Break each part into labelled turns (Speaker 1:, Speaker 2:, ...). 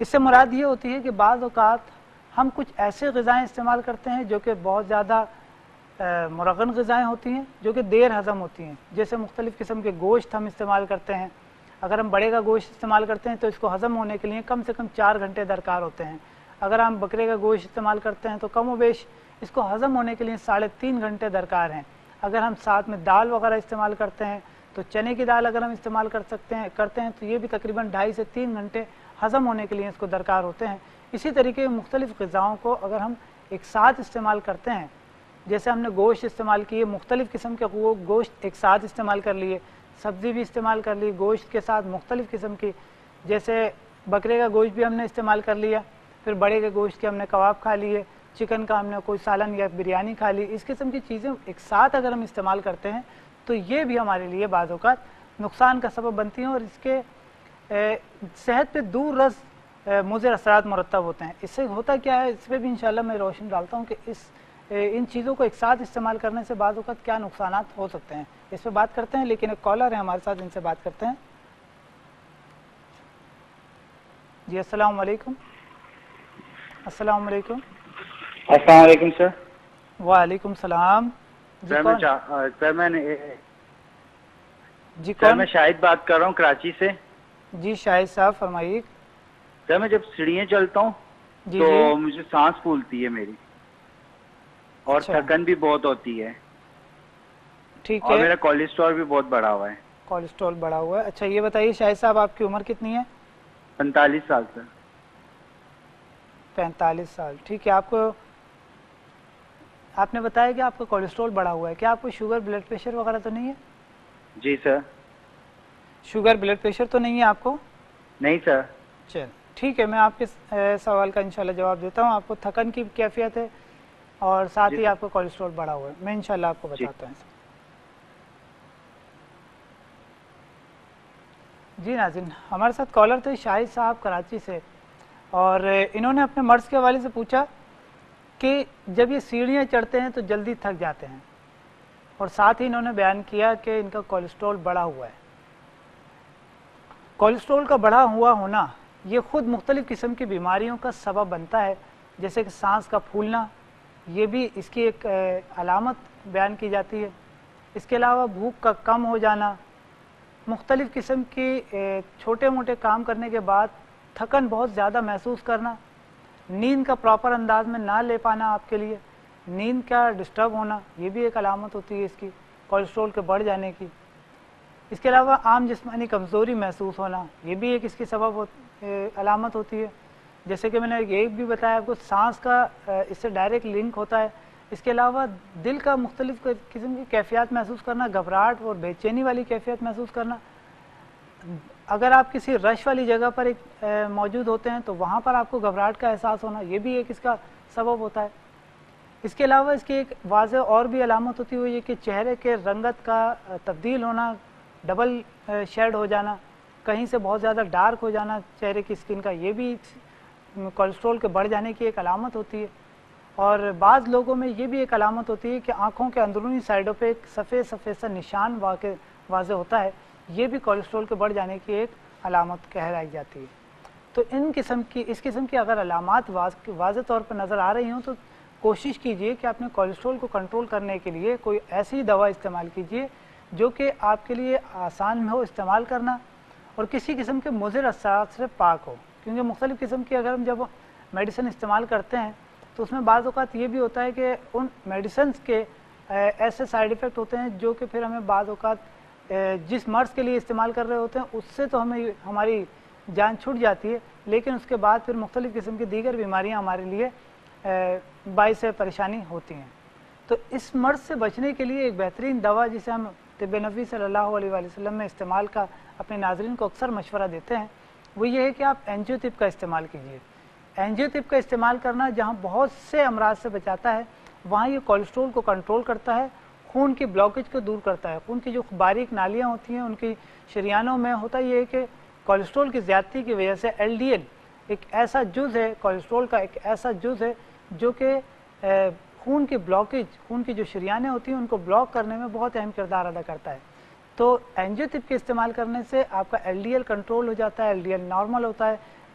Speaker 1: اس سے مراد یہ ہوتی ہے کہ بعض اوقات ہم کچھ ایسے غذائیں استعمال کرتے ہیں جو کہ بہت زیادہ مرغن غذائیں ہوتی ہیں جو کہ دیر ہضم ہوتی ہیں، جیسے مختلف قسم کے گوشت ہم استعمال کرتے ہیں۔ اگر ہم بڑے کا گوشت استعمال کرتے ہیں تو اس کو ہضم ہونے کے لیے کم سے کم 4 گھنٹے درکار ہوتے ہیں۔ اگر ہم بکرے کا گوشت استعمال کرتے ہیں تو کم و بیش اس کو ہضم ہونے کے لیے 3.5 گھنٹے درکار ہیں۔ اگر ہم ساتھ میں دال وغیرہ استعمال کرتے ہیں تو چنے کی دال اگر ہم استعمال کرتے ہیں تو یہ بھی تقریباً 2.5 سے 3 گھنٹے ہضم ہونے کے لیے اس کو درکار ہوتے ہیں۔ اسی طریقے مختلف غذاؤں کو اگر ہم ایک ساتھ استعمال کرتے ہیں، جیسے ہم نے گوشت استعمال کیے، مختلف قسم کے گوشت ایک ساتھ استعمال کر لیے، سبزی بھی استعمال کر لی گوشت کے ساتھ مختلف قسم کی، جیسے بکرے کا گوشت بھی ہم نے استعمال کر لیا، پھر بڑے کے گوشت کے ہم نے کباب کھا لیے، چکن کا ہم نے کوئی سالن یا بریانی کھا لی، اس قسم کی چیزیں ایک ساتھ اگر ہم استعمال کرتے ہیں تو یہ بھی ہمارے لیے بعض اوقات نقصان کا سبب بنتی ہیں اور اس کے صحت پہ دور رس مضر اثرات مرتب ہوتے ہیں۔ اس سے ہوتا کیا ہے، اس پہ بھی انشاءاللہ میں روشن ڈالتا ہوں کہ ان چیزوں کو ایک ساتھ استعمال کرنے سے بعض اوقات کیا نقصانات ہو سکتے ہیں، اس پہ بات کرتے ہیں۔ لیکن ایک کالر ہے ہمارے ساتھ، ان سے بات کرتے ہیں۔ جی السلام علیکم۔ السلام علیکم۔
Speaker 2: السلام علیکم سر۔
Speaker 1: وعلیکم السلام۔
Speaker 2: سر میں شاہد بات کر رہا ہوں کراچی سے۔
Speaker 1: جی شاہد صاحب فرمائیے۔
Speaker 2: سر میں جب سیڑھیاں چلتا ہوں تو مجھے سانس پھولتی ہے میری، اور تھکن بھی بہت ہوتی ہے۔
Speaker 1: ٹھیک ہے،
Speaker 2: اور میرا کولیسٹرول بھی بہت بڑا ہوا ہے۔
Speaker 1: کولیسٹرول بڑا ہوا ہے، اچھا یہ بتائیے شاہد صاحب آپ کی عمر کتنی ہے؟
Speaker 2: 45 سال سر۔
Speaker 1: 45 سال، ٹھیک ہے۔ آپ نے بتایا کہ آپ کا کولیسٹرول بڑا ہوا ہے، کیا آپ کو شوگر بلڈ پریشر وغیرہ تو نہیں ہے؟
Speaker 2: جی سر۔
Speaker 1: شوگر بلڈ پریشر تو نہیں ہے آپ کو؟
Speaker 2: نہیں سر۔
Speaker 1: چل ٹھیک ہے، میں آپ کے سوال کا انشاءاللہ جواب دیتا ہوں۔ آپ کو تھکن کی کیفیت ہے اور ساتھ ہی آپ کا کولیسٹرول بڑا ہوا ہے، میں انشاءاللہ آپ کو بتاتا ہوں۔ جی ناظرین، ہمارے ساتھ کالر تھے شاہد صاحب کراچی سے، اور انہوں نے اپنے مرض کے حوالے سے پوچھا کہ جب یہ سیڑھیاں چڑھتے ہیں تو جلدی تھک جاتے ہیں، اور ساتھ ہی انہوں نے بیان کیا کہ ان کا کولیسٹرول بڑا ہوا ہے۔ کولیسٹرول کا بڑا ہوا ہونا یہ خود مختلف قسم کی بیماریوں کا سبب بنتا ہے، جیسے کہ سانس کا پھولنا، یہ بھی اس کی ایک علامت بیان کی جاتی ہے۔ اس کے علاوہ بھوک کا کم ہو جانا، مختلف قسم کی چھوٹے موٹے کام کرنے کے بعد تھکن بہت زیادہ محسوس کرنا، نیند کا پراپر انداز میں نہ لے پانا، آپ کے لیے نیند کا ڈسٹرب ہونا، یہ بھی ایک علامت ہوتی ہے اس کی کولیسٹرول کے بڑھ جانے کی۔ اس کے علاوہ عام جسمانی کمزوری محسوس ہونا، یہ بھی ایک اس کی سبب علامت ہوتی ہے۔ جیسے کہ میں نے یہ بھی بتایا آپ کو، سانس کا اس سے ڈائریکٹ لنک ہوتا ہے۔ اس کے علاوہ دل کا مختلف قسم کی کیفیات محسوس کرنا، گھبراہٹ اور بے چینی والی کیفیت محسوس کرنا۔ اگر آپ کسی رش والی جگہ پر موجود ہوتے ہیں تو وہاں پر آپ کو گھبراہٹ کا احساس ہونا، یہ بھی ایک اس کا سبب ہوتا ہے۔ اس کے علاوہ اس کی ایک واضح اور بھی علامت ہوتی ہے، یہ کہ چہرے کے رنگت کا تبدیل ہونا، ڈبل شیڈ ہو جانا، کہیں سے بہت زیادہ ڈارک ہو جانا چہرے کی اسکن کا، یہ بھی کولیسٹرول کے بڑھ جانے کی ایک علامت ہوتی ہے۔ اور بعض لوگوں میں یہ بھی ایک علامت ہوتی ہے کہ آنکھوں کے اندرونی سائڈوں پہ ایک سفید سفید سا نشان واضح ہوتا ہے، یہ بھی کولیسٹرول کے بڑھ جانے کی ایک علامت کہلائی جاتی ہے۔ تو اس قسم کی اگر علامات واضح طور پر نظر آ رہی ہوں تو کوشش کیجئے کہ اپنے کولیسٹرول کو کنٹرول کرنے کے لیے کوئی ایسی دوا استعمال کیجئے جو کہ آپ کے لیے آسان ہو استعمال کرنا اور کسی قسم کے مضر اثرات سے پاک ہو، کیونکہ مختلف قسم کی اگر ہم جب میڈیسن استعمال کرتے ہیں تو اس میں بعض اوقات یہ بھی ہوتا ہے کہ ان میڈیسنز کے ایسے سائیڈ ایفیکٹ ہوتے ہیں جو کہ پھر ہمیں بعض اوقات جس مرض کے لیے استعمال کر رہے ہوتے ہیں اس سے تو ہمیں ہماری جان چھوٹ جاتی ہے، لیکن اس کے بعد پھر مختلف قسم کی دیگر بیماریاں ہمارے لیے باعث پریشانی ہوتی ہیں۔ تو اس مرض سے بچنے کے لیے ایک بہترین دوا جسے ہم طب نبوی صلی اللہ علیہ وسلم میں استعمال کا اپنے ناظرین کو اکثر مشورہ دیتے ہیں، وہ یہ ہے کہ آپ اینجیو ٹپ کا استعمال کیجیے۔ اینجیو ٹپ کا استعمال کرنا جہاں بہت سے امراض سے بچاتا ہے، وہاں یہ کولیسٹرول کو کنٹرول کرتا ہے، خون کی بلاکیج کو دور کرتا ہے۔ خون کی جو باریک نالیاں ہوتی ہیں ان کی شریانوں میں ہوتا یہ ہے کہ کولیسٹرول کی زیادتی کی وجہ سے ایل ڈی ایل ایک ایسا جز ہے، کولیسٹرول کا ایک ایسا جز ہے جو کہ خون کی بلاکیج، خون کی جو شریانیں ہوتی ہیں ان کو بلاک کرنے میں بہت اہم کردار ادا کرتا ہے۔ تو اینجیو ٹپ کے استعمال کرنے سے آپ کا ایل ڈی ایل کنٹرول ہو جاتا ہے، ایل ڈی ایل نارمل ہوتا ہے،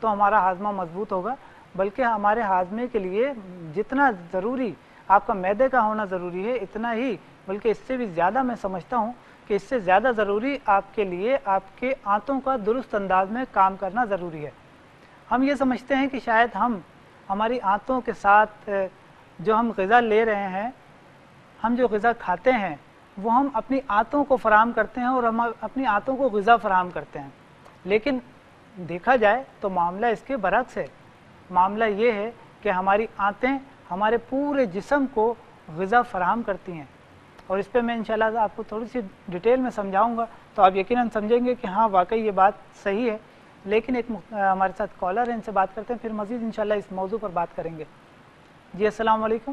Speaker 1: تو ہمارا ہاضمہ مضبوط ہوگا، بلکہ ہمارے ہاضمے کے لیے جتنا ضروری آپ کا معدے کا ہونا ضروری ہے اتنا ہی، بلکہ اس سے بھی زیادہ میں سمجھتا ہوں کہ اس سے زیادہ ضروری آپ کے لیے آپ کے آنتوں کا درست انداز میں کام کرنا ضروری ہے۔ ہم یہ سمجھتے ہیں کہ شاید ہم ہماری آنتوں کے ساتھ جو ہم غذا لے رہے ہیں، ہم جو غذا کھاتے ہیں وہ ہم اپنی آنتوں کو فراہم کرتے ہیں اور ہم اپنی آنتوں کو غذا فراہم کرتے ہیں، لیکن دیکھا جائے تو معاملہ اس کے برعکس ہے۔ معاملہ یہ ہے کہ ہماری آنتیں ہمارے پورے جسم کو غذا فراہم کرتی ہیں، اور اس پہ میں انشاءاللہ آپ کو تھوڑی سی ڈیٹیل میں سمجھاؤں گا تو آپ یقیناً سمجھیں گے کہ ہاں واقعی یہ بات صحیح ہے۔ لیکن ایک ہمارے ساتھ کالر ہیں، ان سے بات کرتے ہیں، پھر مزید انشاءاللہ اس موضوع پر بات کریں گے۔ جی السلام علیکم۔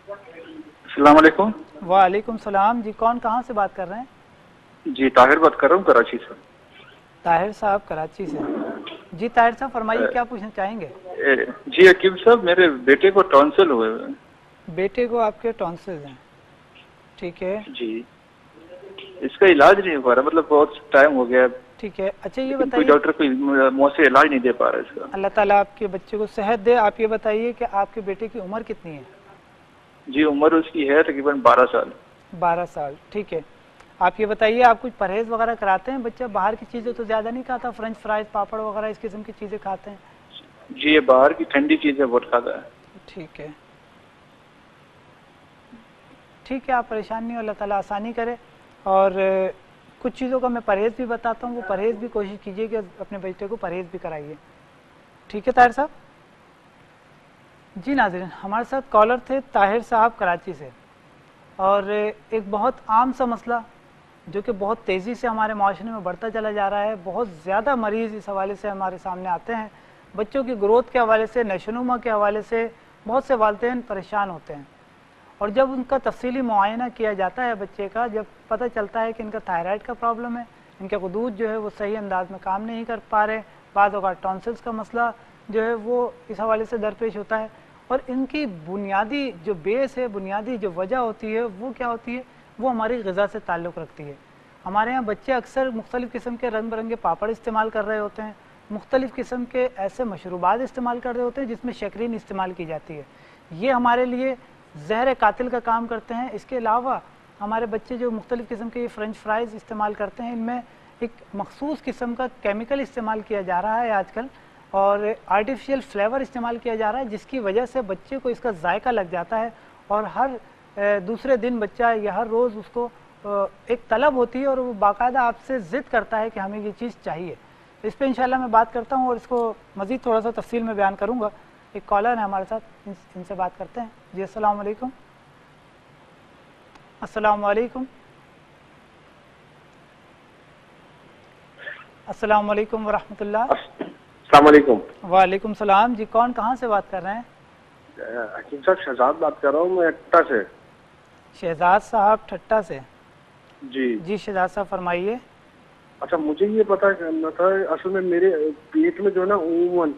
Speaker 2: السلام علیکم۔
Speaker 1: وعلیکم السلام، جی کون کہاں سے بات کر رہے ہیں؟
Speaker 2: جی طاہر بات کر رہا ہوں کراچی سے۔
Speaker 1: طاہر صاحب کراچی سے، جی طاہر صاحب فرمائیے کیا پوچھنا چاہیں گے؟
Speaker 2: جی عقیل صاحب، میرے بیٹے کو ٹونسل ہوئے ہوئے ہیں۔
Speaker 1: بیٹے کو آپ کے ٹونسلز ہیں، ٹھیک ہے
Speaker 2: جی، اس کا علاج نہیں ہو پا رہا، مطلب بہت ٹائم ہو گیا،
Speaker 1: ٹھیک ہے۔ اچھا یہ
Speaker 2: کوئی
Speaker 1: بتائیے،
Speaker 2: ڈاکٹر کوئی مؤثر علاج نہیں دے پا رہا اس کا۔
Speaker 1: اللہ تعالیٰ آپ کے بچے کو صحت دے۔ آپ یہ بتائیے کہ آپ کے بیٹے کی عمر کتنی ہے؟
Speaker 2: جی عمر اس کی ہے تقریباً 12 سال۔
Speaker 1: 12 سال، ٹھیک ہے۔ آپ یہ بتائیے آپ کچھ پرہیز وغیرہ کراتے ہیں؟ بچہ باہر کی چیزیں تو زیادہ نہیں کھاتا، فرنچ فرائز پاپڑ وغیرہ اس قسم کی چیزیں کھاتے ہیں؟
Speaker 2: جی یہ باہر کی ٹھنڈی چیزیں بہت کھاتا ہے۔
Speaker 1: ٹھیک ہے، ٹھیک ہے، آپ پریشان نہیں ہو، اللہ تعالیٰ آسانی کرے۔ اور کچھ چیزوں کا میں پرہیز بھی بتاتا ہوں، وہ پرہیز بھی کوشش کیجیے کہ اپنے بیٹے کو پرہیز بھی کرائیے، ٹھیک ہے طاہر صاحب؟ جی ناظرین، ہمارے ساتھ کالر تھے طاہر صاحب کراچی سے، اور ایک بہت عام سا مسئلہ جو کہ بہت تیزی سے ہمارے معاشرے میں بڑھتا چلا جا رہا ہے، بہت زیادہ مریض اس حوالے سے ہمارے سامنے آتے ہیں، بچوں کی گروتھ کے حوالے سے، نشوونما کے حوالے سے بہت سے والدین پریشان ہوتے ہیں، اور جب ان کا تفصیلی معائنہ کیا جاتا ہے بچے کا، جب پتہ چلتا ہے کہ ان کا تھائرائڈ کا پرابلم ہے، ان کے غدود جو ہے وہ صحیح انداز میں کام نہیں کر پا رہے، بعض اوقات ٹونسلز کا مسئلہ جو ہے وہ اس حوالے سے درپیش ہوتا ہے، اور ان کی بنیادی جو بیس ہے، بنیادی جو وجہ ہوتی ہے وہ کیا ہوتی ہے؟ وہ ہماری غذا سے تعلق رکھتی ہے۔ ہمارے ہاں بچے اکثر مختلف قسم کے رنگ برنگے پاپڑ استعمال کر رہے ہوتے ہیں، مختلف قسم کے ایسے مشروبات استعمال کر رہے ہوتے ہیں جس میں شیکرین استعمال کی جاتی ہے، یہ ہمارے لیے زہر قاتل کا کام کرتے ہیں۔ اس کے علاوہ ہمارے بچے جو مختلف قسم کے فرنچ فرائز استعمال کرتے ہیں، ان میں ایک مخصوص قسم کا کیمیکل استعمال کیا جا رہا ہے آج کل، اور آرٹیفیشل فلیور استعمال کیا جا رہا ہے، جس کی وجہ سے بچے کو اس کا ذائقہ لگ جاتا ہے، اور ہر دوسرے دن بچہ یا ہر روز اس کو ایک طلب ہوتی ہے، اور وہ باقاعدہ آپ سے ضد کرتا ہے کہ ہمیں یہ چیز چاہیے۔ اس پہ انشاءاللہ میں بات کرتا ہوں اور اس کو مزید تھوڑا سا تفصیل میں بیان کروں گا۔ ایک کالر ہے ہمارے ساتھ، ان سے بات کرتے ہیں۔ جی السلام علیکم۔ السلام علیکم۔ السلام علیکم ورحمۃ اللہ۔
Speaker 3: السلام علیکم۔
Speaker 1: وعلیکم السلام، جی کون کہاں سے بات کر رہے ہیں؟
Speaker 3: حکیم صاحب شہزاد بات کر رہا ہوں میں ٹھٹا سے۔
Speaker 1: شہزاد صاحب ٹھٹا سے،
Speaker 3: جی
Speaker 1: جی شہزاد صاحب فرمائیے۔
Speaker 3: اچھا مجھے یہ پتا کرنا تھا، اصل میں میرے پیٹ میں جو ہے نا عموماً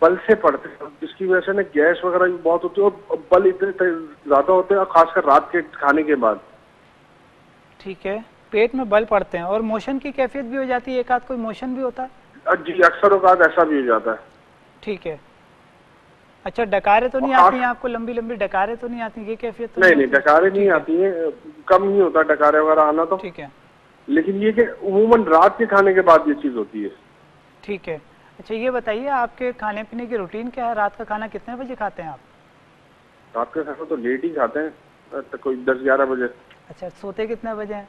Speaker 3: بل سے پڑتے ہیں، جس کی وجہ سے نا گیس وغیرہ بھی بہت ہوتی ہے، اور بل اتنے زیادہ ہوتے ہیں، خاص کر رات کے کھانے کے بعد۔
Speaker 1: ٹھیک ہے، پیٹ میں بل پڑتے ہیں اور موشن کی کیفیت بھی ہو جاتی ہے، ایک آدھ کوئی موشن بھی ہوتا ہے؟
Speaker 3: جی اکثر اوقات ایسا بھی ہو جاتا ہے۔
Speaker 1: ٹھیک ہے، اچھا ڈکاریں تو نہیں آتی ہیں آپ کو؟ لمبی لمبی ڈکاریں تو نہیں آتی؟ یہ کیفیت تو
Speaker 3: نہیں ڈکاریں نہیں آتی ہیں، کم ہی ہوتا ہے ڈکاریں وغیرہ آنا تو،
Speaker 1: ٹھیک ہے،
Speaker 3: لیکن یہ کہ عموماً رات کے کھانے کے بعد یہ چیز ہوتی ہے۔
Speaker 1: ٹھیک ہے، اچھا یہ بتائیے آپ کے کھانے پینے کی روٹین کیا ہے؟ رات کا کھانا کتنے بجے کھاتے ہیں آپ؟
Speaker 3: رات کا کھانا تو لیٹ ہی کھاتے ہیں، کوئی 10-11 بجے۔
Speaker 1: اچھا سوتے کتنے بجے ہیں؟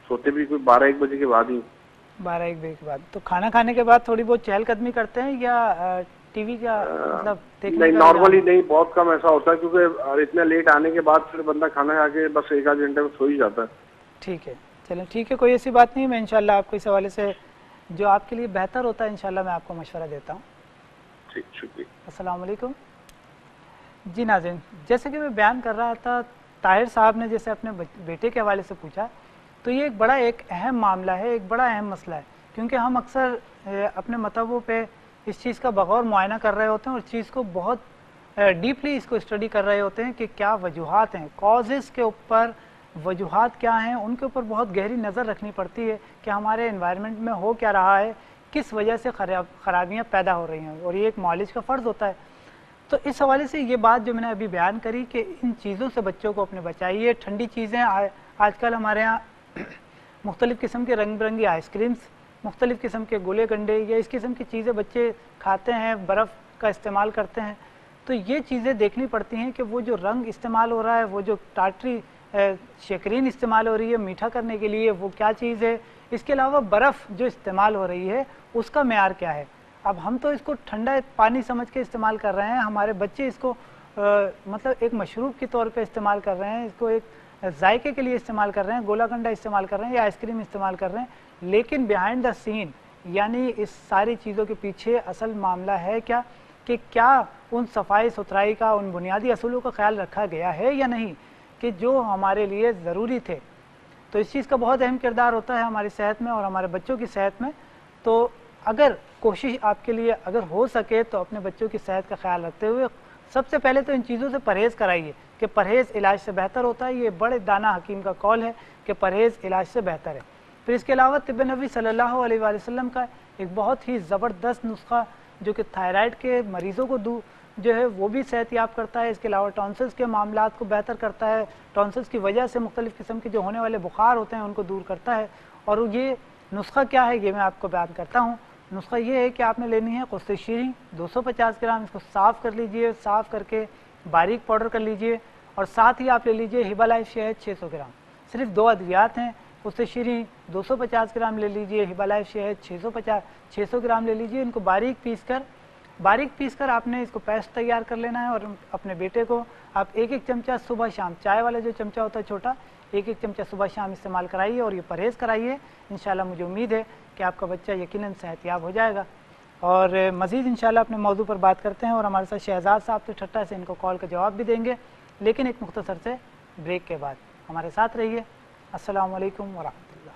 Speaker 3: سوتے بھی کوئی 12-1 بجے کے بعد ہی۔
Speaker 1: 12-1 بجے کے بعد؟ تو کھانا کھانے کے بعد تھوڑی بہت چہل قدمی کرتے ہیں یا ٹی وی کا مطلب دیکھنے
Speaker 3: نہیں،
Speaker 1: کا؟
Speaker 3: نارملی نہیں، بہت کم ایسا ہوتا ہے، کیونکہ اتنا لیٹ آنے کے بعد پھر بندہ کھانا کھا کے بس 1-8 گھنٹے میں سو ہی جاتا ہے۔
Speaker 1: ٹھیک ہے، چلیں ٹھیک ہے، کوئی ایسی بات نہیں، میں انشاءاللہ آپ کو اس حوالے سے جو آپ کے لیے بہتر ہوتا ہے انشاءاللہ میں آپ کو مشورہ دیتا ہوں۔
Speaker 3: ٹھیک، شکریہ۔
Speaker 1: السلام علیکم۔ جی ناظرین، جیسے کہ میں بیان کر رہا تھا، طاہر صاحب نے جیسے اپنے بیٹے کے حوالے سے پوچھا، تو یہ ایک اہم معاملہ ہے، ایک بڑا اہم مسئلہ ہے، کیونکہ ہم اکثر اپنے متووں پہ اس چیز کا بغور معائنہ کر رہے ہوتے ہیں، اور اس چیز کو بہت ڈیپلی اس کو اسٹڈی کر رہے ہوتے ہیں کہ کیا وجوہات ہیں، کازز کے اوپر وجوہات کیا ہیں، ان کے اوپر بہت گہری نظر رکھنی پڑتی ہے کہ ہمارے انوائرمنٹ میں ہو کیا رہا ہے، کس وجہ سے خرابیاں پیدا ہو رہی ہیں، اور یہ ایک معالج کا فرض ہوتا ہے۔ تو اس حوالے سے یہ بات جو میں نے ابھی بیان کری کہ ان چیزوں سے بچوں کو اپنے بچائیے۔ ٹھنڈی چیزیں آج کل ہمارے ہاں مختلف قسم کے رنگ برنگی آئس کریمز، مختلف قسم کے گولے گنڈے یا اس قسم کی چیزیں بچے کھاتے ہیں، برف کا استعمال کرتے ہیں۔ تو یہ چیزیں دیکھنی پڑتی ہیں کہ وہ جو رنگ استعمال ہو رہا ہے، وہ جو ٹاٹری شکرین استعمال ہو رہی ہے میٹھا کرنے کے لیے، وہ کیا چیز ہے۔ اس کے علاوہ برف جو استعمال ہو رہی ہے اس کا معیار کیا ہے۔ اب ہم تو اس کو ٹھنڈا پانی سمجھ کے استعمال کر رہے ہیں، ہمارے بچے اس کو مطلب ایک مشروب کے طور پہ استعمال کر رہے ہیں، اس کو ایک ذائقے کے لیے استعمال کر رہے ہیں، گولا گنڈا استعمال کر رہے ہیں یا آئس کریم استعمال کر رہے ہیں۔ لیکن بیہائنڈ دا سین یعنی اس ساری چیزوں کے پیچھے اصل معاملہ ہے کیا، کہ کیا ان صفائی ستھرائی کا، ان بنیادی اصولوں کا خیال رکھا گیا ہے یا نہیں کہ جو ہمارے لیے ضروری تھے۔ تو اس چیز کا بہت اہم کردار ہوتا ہے ہماری صحت میں اور ہمارے بچوں کی صحت میں۔ تو اگر کوشش آپ کے لیے اگر ہو سکے تو اپنے بچوں کی صحت کا خیال رکھتے ہوئے سب سے پہلے تو ان چیزوں سے پرہیز کرائیے کہ پرہیز علاج سے بہتر ہوتا ہے۔ یہ بڑے دانا حکیم کا قول ہے کہ پرہیز علاج سے بہتر ہے۔ پھر اس کے علاوہ طب نبوی صلی اللہ علیہ وآلہ وسلم کا ایک بہت ہی زبردست نسخہ جو کہ تھائرائڈ کے مریضوں کو جو ہے وہ بھی صحت یاب کرتا ہے۔ اس کے علاوہ ٹونسلز کے معاملات کو بہتر کرتا ہے، ٹونسلز کی وجہ سے مختلف قسم کے جو ہونے والے بخار ہوتے ہیں ان کو دور کرتا ہے۔ اور یہ نسخہ کیا ہے یہ میں آپ کو بیان کرتا ہوں۔ نسخہ یہ ہے کہ آپ نے لینی ہے قرص شیریں 250 گرام، اس کو صاف کر لیجئے، صاف کر کے باریک پاؤڈر کر لیجئے، اور ساتھ ہی آپ لے لیجئے ہبہ لائف شہد 600 گرام۔ صرف دو ادویات ہیں، قرص شیریں 250 گرام لے لیجئے، ہبہ لائف شہد 600 گرام لے لیجئے۔ ان کو باریک پیس کر آپ نے اس کو پیسٹ تیار کر لینا ہے، اور اپنے بیٹے کو آپ ایک چمچہ صبح شام، چائے والا جو چمچہ ہوتا ہے چھوٹا، ایک چمچہ صبح شام استعمال کرائیے اور یہ پرہیز کرائیے۔ انشاءاللہ مجھے امید ہے کہ آپ کا بچہ یقیناً صحت یاب ہو جائے گا۔ اور مزید انشاءاللہ اپنے موضوع پر بات کرتے ہیں، اور ہمارے ساتھ شہزاد صاحب سے ٹھٹا سے ان کو کال کا جواب بھی دیں گے، لیکن ایک مختصر سے بریک کے بعد۔ ہمارے ساتھ رہیے۔ السلام علیکم ورحمۃ اللہ۔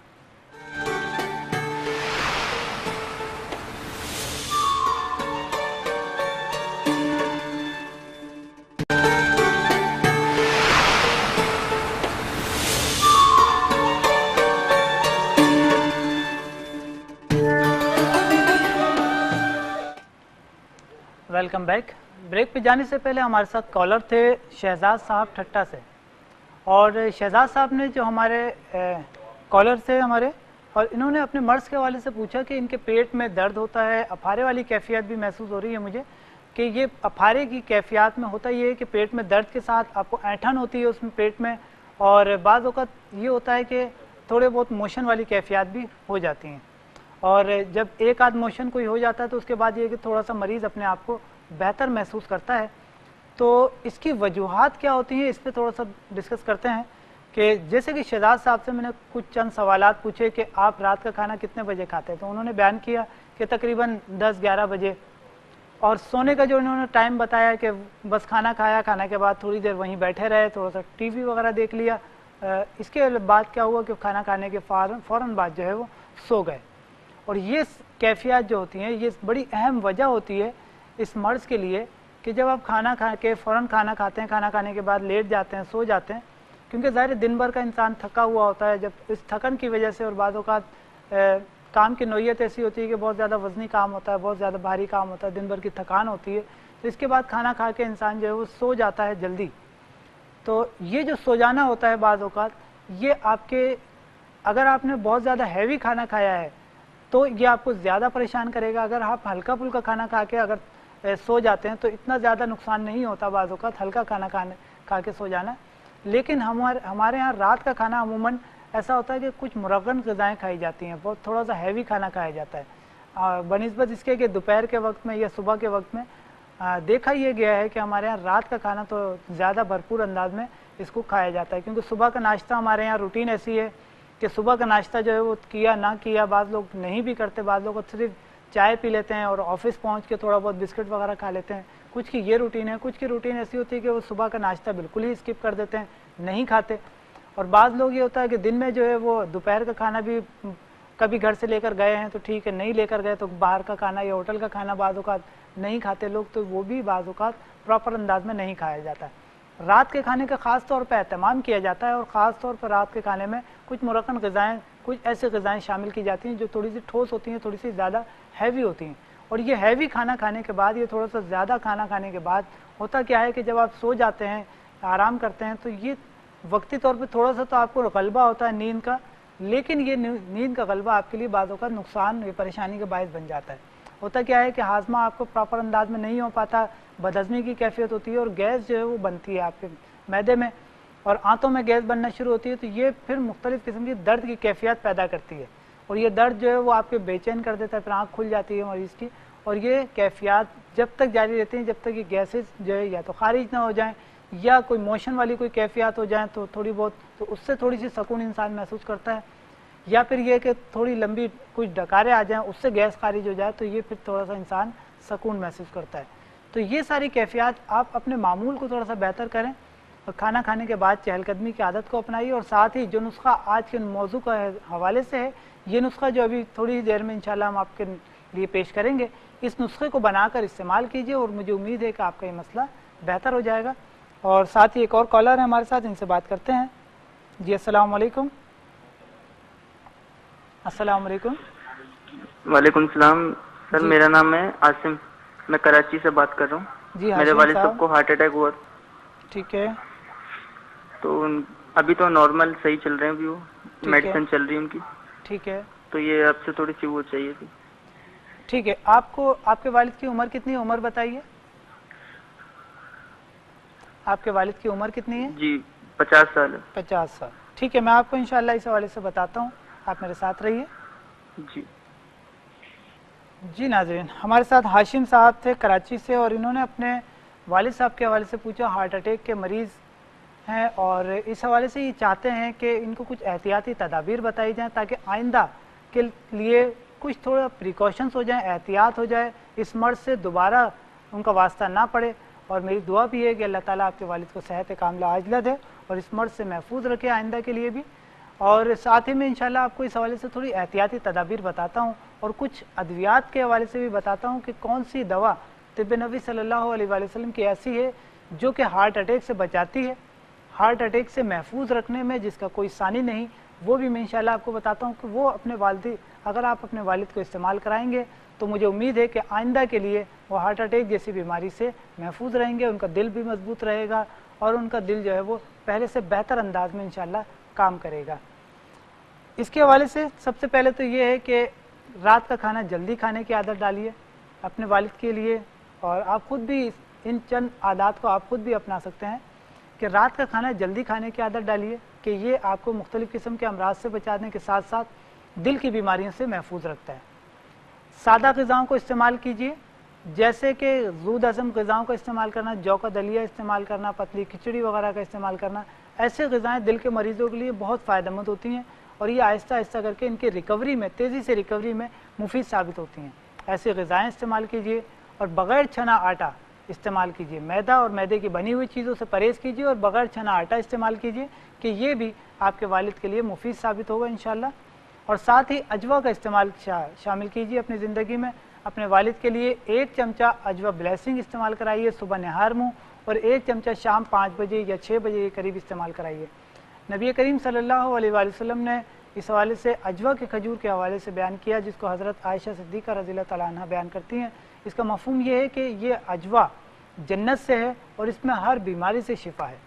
Speaker 1: Welcome back. بریک پہ جانے سے پہلے ہمارے ساتھ کالر تھے شہزاد صاحب ٹھٹا سے، اور شہزاد صاحب نے جو ہمارے کالر تھے ہمارے، اور انہوں نے اپنے مرض کے حوالے سے پوچھا کہ ان کے پیٹ میں درد ہوتا ہے، اپھارے والی کیفیت بھی محسوس ہو رہی ہے مجھے، کہ یہ اپھارے کی کیفیات میں ہوتا یہ ہے کہ پیٹ میں درد کے ساتھ آپ کو اینٹھن ہوتی ہے اس میں پیٹ میں، اور بعض اوقات یہ ہوتا ہے کہ تھوڑے بہت موشن والی کیفیات بھی ہو جاتی ہیں، اور جب ایک آدھ موشن کوئی ہو جاتا ہے تو اس کے بعد یہ کہ تھوڑا سا مریض اپنے آپ کو بہتر محسوس کرتا ہے۔ تو اس کی وجوہات کیا ہوتی ہیں اس پہ تھوڑا سا ڈسکس کرتے ہیں، کہ جیسے کہ شہزاد صاحب سے میں نے کچھ چند سوالات پوچھے کہ آپ رات کا کھانا کتنے بجے کھاتے ہیں، تو انہوں نے بیان کیا کہ تقریباً 10-11 بجے، اور سونے کا جو انہوں نے ٹائم بتایا کہ بس کھانا کھایا، کھانا کے بعد تھوڑی دیر وہیں بیٹھے رہے، تھوڑا سا ٹی وی وغیرہ دیکھ لیا، اس کے بعد کیا ہوا کہ کھانا کھانے کے فوراً بعد جو ہے وہ سو گئے۔ اور یہ کیفیات جو ہوتی ہیں یہ بڑی اہم وجہ ہوتی ہے اس مرض کے لیے، کہ جب آپ کھانا کھا کے فوراً کھانا کھاتے ہیں، کھانا کھانے کے بعد لیٹ جاتے ہیں، سو جاتے ہیں، کیونکہ ظاہر دن بھر کا انسان تھکا ہوا ہوتا ہے، جب اس تھکن کی وجہ سے اور بعض اوقات کام کی نوعیت ایسی ہوتی ہے کہ بہت زیادہ وزنی کام ہوتا ہے، بہت زیادہ بھاری کام ہوتا ہے، دن بھر کی تھکان ہوتی ہے، تو اس کے بعد کھانا کھا کے انسان جو ہے وہ سو جاتا ہے جلدی۔ تو یہ جو سو جانا ہوتا ہے بعض اوقات، یہ آپ کے اگر آپ نے بہت زیادہ ہیوی کھانا کھایا ہے تو یہ آپ کو زیادہ پریشان کرے گا۔ اگر آپ ہلکا پھلکا کھانا کھا کے اگر سو جاتے ہیں تو اتنا زیادہ نقصان نہیں ہوتا بعض اوقات ہلکا کھانا کھا کے سو جانا۔ لیکن ہمارے ہاں رات کا کھانا عموماً ایسا ہوتا ہے کہ کچھ مرغن غذائیں کھائی جاتی ہیں، بہت تھوڑا سا ہیوی کھانا کھایا جاتا ہے، بنسبت اس کے کہ دوپہر کے وقت میں یا صبح کے وقت میں دیکھا یہ گیا ہے کہ ہمارے ہاں رات کا کھانا تو زیادہ بھرپور انداز میں اس کو کھایا جاتا ہے، کیونکہ صبح کا ناشتہ ہمارے یہاں روٹین ایسی ہے کہ صبح کا ناشتہ جو ہے وہ کیا نہ کیا، بعض لوگ نہیں بھی کرتے، بعض لوگ صرف چائے پی لیتے ہیں اور آفس پہنچ کے تھوڑا بہت بسکٹ وغیرہ کھا لیتے ہیں، کچھ کی یہ روٹین ہے، کچھ کی روٹین ایسی ہوتی ہے کہ وہ صبح کا ناشتہ بالکل ہی اسکپ کر دیتے ہیں، نہیں کھاتے، اور بعض لوگ یہ ہوتا ہے کہ دن میں جو ہے وہ دوپہر کا کھانا بھی کبھی گھر سے لے کر گئے ہیں تو ٹھیک ہے، نہیں لے کر گئے تو باہر کا کھانا یا ہوٹل کا کھانا بعض اوقات نہیں کھاتے لوگ، تو وہ بھی بعض اوقات پراپر انداز میں نہیں کھایا جاتا ہے۔ رات کے کھانے کا خاص طور پہ اہتمام کیا جاتا ہے، اور خاص طور پر رات کے کھانے میں کچھ مرکن غذائیں، کچھ ایسی غذائیں شامل کی جاتی ہیں جو تھوڑی سی ٹھوس ہوتی ہیں، تھوڑی سی زیادہ ہیوی ہوتی ہیں. اور یہ ہیوی کھانا کھانے کے بعد، یہ تھوڑا سا زیادہ کھانا کھانے کے بعد ہوتا کیا ہے کہ جب آپ سو جاتے ہیں، آرام کرتے ہیں، تو یہ وقتی طور پہ تھوڑا سا تو آپ کو غلبہ ہوتا ہے نیند کا، لیکن یہ نیند کا غلبہ آپ کے لیے بعض اوقات نقصان، یہ پریشانی کا باعث بن جاتا ہے. ہوتا کیا ہے کہ ہاضمہ آپ کو پراپر انداز میں نہیں ہو پاتا، بدہضمی کی کیفیت ہوتی ہے، اور گیس جو ہے وہ بنتی ہے آپ کے معدے میں، اور آنتوں میں گیس بننا شروع ہوتی ہے. تو یہ پھر مختلف قسم کی درد کی کیفیت پیدا کرتی ہے، اور یہ درد جو ہے وہ آپ کے بے چین کر دیتا ہے، پھر آنکھ کھل جاتی ہے مریض کی. اور یہ کیفیات جب تک جاری رہتی ہیں جب تک یہ گیسز جو ہے یا تو خارج نہ ہو جائیں، یا کوئی موشن والی کوئی کیفیات ہو جائیں تو تھوڑی بہت، تو اس سے تھوڑی سی سکون انسان محسوس کرتا ہے. یا پھر یہ کہ تھوڑی لمبی کچھ ڈکاریں آ جائیں، اس سے گیس خارج ہو جائے، تو یہ پھر تھوڑا سا انسان سکون محسوس کرتا ہے. تو یہ ساری کیفیات آپ اپنے معمول کو تھوڑا سا بہتر کریں، اور کھانا کھانے کے بعد چہل قدمی کی عادت کو اپنائیے. اور ساتھ ہی جو نسخہ آج کے موضوع کا حوالے سے ہے، یہ نسخہ جو ابھی تھوڑی دیر میں انشاءاللہ ہم آپ کے لیے پیش کریں گے، اس نسخے کو بنا کر استعمال کیجیے، اور مجھے امید ہے کہ آپ کا یہ مسئلہ بہتر ہو جائے گا. اور ساتھ ہی ایک اور کالر ہے ہمارے ساتھ، ان سے بات کرتے ہیں. جی السلام علیکم. السلام علیکم.
Speaker 2: وعلیکم السلام سر.
Speaker 1: جی
Speaker 2: میرا نام ہے عاصم، میں کراچی سے بات کر رہا ہوں.
Speaker 1: جی
Speaker 2: میرے
Speaker 1: ہاشم
Speaker 2: والد
Speaker 1: صاحب.
Speaker 2: صاحب کو ہارٹ اٹیک ہوا،
Speaker 1: ٹھیک ہے.
Speaker 2: تو ابھی تو نارمل صحیح چل رہے ہیں، ابھی وہ
Speaker 1: ٹھیک ہے.
Speaker 2: میڈیسن چل رہی ہے ان کی.
Speaker 1: ٹھیک ہے.
Speaker 2: تو یہ آپ سے تھوڑی سی وہ چاہیے تھی.
Speaker 1: ٹھیک ہے. آپ کو آپ کے والد کی عمر کتنی ہے؟ عمر بتائیے. آپ کے والد کی عمر کتنی ہے؟
Speaker 2: جی 50 سال ہے.
Speaker 1: 50 سال. ٹھیک ہے، میں آپ کو انشاءاللہ اس حوالے سے بتاتا ہوں، آپ میرے ساتھ رہیے.
Speaker 2: جی
Speaker 1: جی ناظرین، ہمارے ساتھ ہاشم صاحب تھے کراچی سے، اور انہوں نے اپنے والد صاحب کے حوالے سے پوچھا. ہارٹ اٹیک کے مریض ہیں، اور اس حوالے سے یہ چاہتے ہیں کہ ان کو کچھ احتیاطی تدابیر بتائی جائیں تاکہ آئندہ کے لیے کچھ تھوڑا پریکاشنس ہو جائیں، احتیاط ہو جائے، اس مرض سے دوبارہ ان کا واسطہ نہ پڑے. اور میری دعا بھی ہے کہ اللہ تعالیٰ آپ کے والد کو صحت کاملہ عاجلہ دے اور اس مرض سے محفوظ رکھے آئندہ کے لیے بھی. اور ساتھ ہی میں انشاءاللہ آپ کو اس حوالے سے تھوڑی احتیاطی تدابیر بتاتا ہوں، اور کچھ ادویات کے حوالے سے بھی بتاتا ہوں کہ کون سی دوا طب نبی صلی اللہ علیہ وآلہ وسلم کی ایسی ہے جو کہ ہارٹ اٹیک سے بچاتی ہے، ہارٹ اٹیک سے محفوظ رکھنے میں جس کا کوئی ثانی نہیں. وہ بھی میں انشاءاللہ آپ کو بتاتا ہوں کہ وہ اپنے والدی اگر آپ اپنے والد کو استعمال کرائیں گے تو مجھے امید ہے کہ آئندہ کے لیے وہ ہارٹ اٹیک جیسی بیماری سے محفوظ رہیں گے، ان کا دل بھی مضبوط رہے گا، اور ان کا دل جو ہے وہ پہلے سے بہتر انداز میں انشاءاللہ کام کرے گا. اس کے حوالے سے سب سے پہلے تو یہ ہے کہ رات کا کھانا جلدی کھانے کی عادت ڈالیے اپنے والد کے لیے، اور آپ خود بھی ان چند عادات کو آپ خود بھی اپنا سکتے ہیں کہ رات کا کھانا جلدی کھانے کی عادت ڈالیے، کہ یہ آپ کو مختلف قسم کے امراض سے بچانے کے ساتھ ساتھ دل کی بیماریوں سے محفوظ رکھتا ہے. سادہ غذاؤں کو استعمال کیجیے، جیسے کہ زود ہضم غذاؤں کا استعمال کرنا، جو کا دلیہ استعمال کرنا، پتلی کھچڑی وغیرہ کا استعمال کرنا. ایسے غذائیں دل کے مریضوں کے لیے بہت فائدہ مند ہوتی ہیں، اور یہ آہستہ آہستہ کر کے ان کی ریکوری میں، تیزی سے ریکوری میں مفید ثابت ہوتی ہیں. ایسی غذائیں استعمال کیجیے، اور بغیر چھنا آٹا استعمال کیجیے. میدا اور میدے کی بنی ہوئی چیزوں سے پرہیز کیجیے، اور بغیر چھنا آٹا استعمال کیجیے، کہ یہ بھی آپ کے والد کے لیے مفید ثابت ہوگا انشاءاللہ. اور ساتھ ہی اجوا کا استعمال شامل کیجیے اپنی زندگی میں. اپنے والد کے لیے 1 چمچہ اجوا بلیسنگ استعمال کرائیے صبح نہار منہ، اور 1 چمچہ شام 5 بجے یا 6 بجے کے قریب استعمال کرائیے. نبی کریم صلی اللہ علیہ وآلہ وسلم نے اس حوالے سے اجوا کے کھجور کے حوالے سے بیان کیا، جس کو حضرت عائشہ صدیقہ رضی اللہ تعالیٰ عنہ بیان کرتی ہیں. اس کا مفہوم یہ ہے کہ یہ اجوا جنت سے ہے، اور اس میں ہر بیماری سے شفا ہے.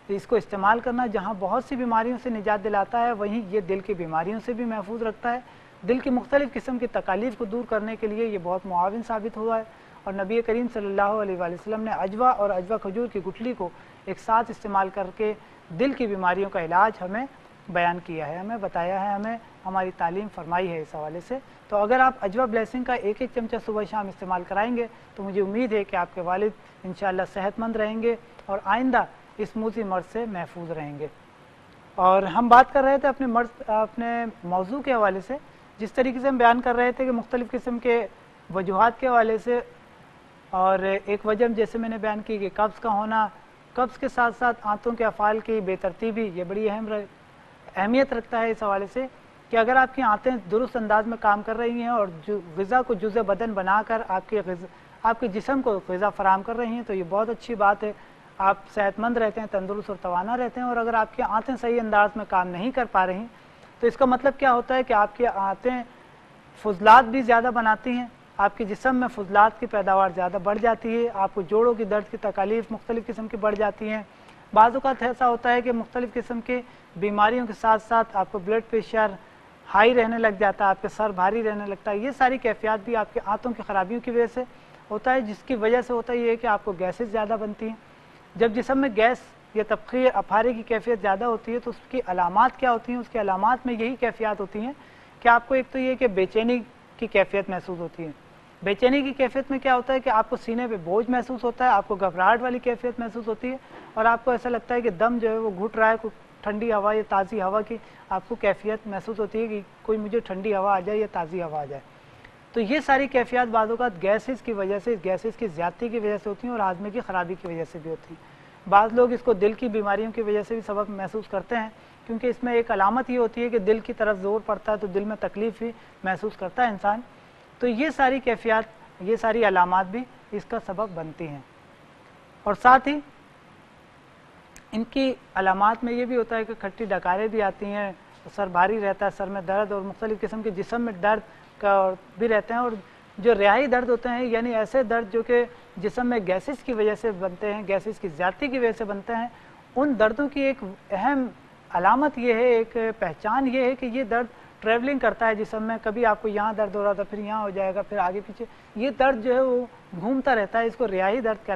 Speaker 1: تو اس کو استعمال کرنا جہاں بہت سی بیماریوں سے نجات دلاتا ہے، وہیں یہ دل کی بیماریوں سے بھی محفوظ رکھتا ہے. دل کی مختلف قسم کی تکالیف کو دور کرنے کے لیے یہ بہت معاون ثابت ہوا ہے. اور نبی کریم صلی اللہ علیہ وآلہ وسلم نے اجوا اور اجوا کھجور کی گٹھلی کو ایک ساتھ استعمال کر کے دل کی بیماریوں کا علاج ہمیں بیان کیا ہے، ہمیں بتایا ہے، ہمیں ہماری تعلیم فرمائی ہے اس حوالے سے. تو اگر آپ اجوا بلیسنگ کا 1 چمچہ صبح شام استعمال کرائیں گے تو مجھے امید ہے کہ آپ کے والد انشاءاللہ صحت مند رہیں گے اور آئندہ اس موذی مرض سے محفوظ رہیں گے. اور ہم بات کر رہے تھے اپنے موضوع کے حوالے سے، جس طریقے سے ہم بیان کر رہے تھے کہ مختلف قسم کے وجوہات کے حوالے سے، اور ایک وجہ جیسے میں نے بیان کی کہ قبض کا ہونا، قبض کے ساتھ ساتھ آنتوں کے افعال کی بے ترتیبی، یہ بڑی اہمیت رکھتا ہے اس حوالے سے کہ اگر آپ کی آنتیں درست انداز میں کام کر رہی ہیں اور غذا کو جزء بدن بنا کر آپ کے جسم کو غذا فراہم کر رہی ہیں تو یہ بہت اچھی بات ہے. آپ صحت مند رہتے ہیں، تندرست اور توانا رہتے ہیں. اور اگر آپ کی آنتیں صحیح انداز میں کام نہیں کر پا رہی تو اس کا مطلب کیا ہوتا ہے کہ آپ کی آنتیں فضلات بھی زیادہ بناتی ہیں، آپ کے جسم میں فضلات کی پیداوار زیادہ بڑھ جاتی ہے، آپ کو جوڑوں کی درد کی تکالیف مختلف قسم کی بڑھ جاتی ہیں۔ بعض اوقات ایسا ہوتا ہے کہ مختلف قسم کی بیماریوں کے ساتھ ساتھ آپ کو بلڈ پریشر ہائی رہنے لگ جاتا ہے، آپ کے سر بھاری رہنے لگتا ہے۔ یہ ساری کیفیات بھی آپ کے آنتوں کی خرابیوں کی وجہ سے ہوتا ہے، جس کی وجہ سے ہوتا ہے یہ ہے کہ آپ کو گیسز زیادہ بنتی ہیں۔ جب جسم میں گیس یا تبخیر اپھارے کی کیفیت زیادہ ہوتی ہے تو اس کی علامات کیا ہوتی ہیں؟ اس کی علامات میں یہی کیفیات ہوتی ہیں کہ آپ کو ایک تو یہ کہ بے چینی کی کیفیت محسوس ہوتی ہے۔ بے چینی کی کیفیت میں کیا ہوتا ہے کہ آپ کو سینے پہ بوجھ محسوس ہوتا ہے، آپ کو گھبراہٹ والی کیفیت محسوس ہوتی ہے، اور آپ کو ایسا لگتا ہے کہ دم جو ہے وہ گھٹ رہا ہے، کوئی ٹھنڈی ہوا یا تازی ہوا کی آپ کو کیفیت محسوس ہوتی ہے کہ کوئی مجھے ٹھنڈی ہوا آ جائے یا تازی ہوا آ جائے۔ تو یہ ساری کیفیات بعض اوقات گیسز کی وجہ سے، گیسز کی زیادتی کی وجہ سے ہوتی ہیں اور ہاضمے کی خرابی کی وجہ سے بھی ہوتی ہیں۔ بعض لوگ اس کو دل کی بیماریوں کی وجہ سے بھی سبب محسوس کرتے ہیں، کیونکہ اس میں ایک علامت یہ ہوتی ہے کہ دل کی طرف زور پڑتا ہے تو دل میں تکلیف بھی محسوس کرتا ہے انسان۔ تو یہ ساری کیفیات، یہ ساری علامات بھی اس کا سبب بنتی ہیں۔ اور ساتھ ہی ان کی علامات میں یہ بھی ہوتا ہے کہ کھٹی ڈکاریں بھی آتی ہیں، سر بھاری رہتا ہے، سر میں درد اور مختلف قسم کے جسم میں درد کا بھی رہتے ہیں، اور جو ریائی درد ہوتے ہیں یعنی ایسے درد جو کہ جسم میں گیسز کی وجہ سے بنتے ہیں، گیسز کی زیادتی کی وجہ سے بنتے ہیں، ان دردوں کی ایک اہم علامت یہ ہے، ایک پہچان یہ ہے کہ یہ درد ٹریولنگ کرتا ہے جسم میں، کبھی آپ کو یہاں درد ہو رہا تھا، پھر یہاں ہو جائے گا، پھر آگے پیچھے، یہ درد جو ہے وہ گھومتا رہتا ہے۔ اس کو ریائی درد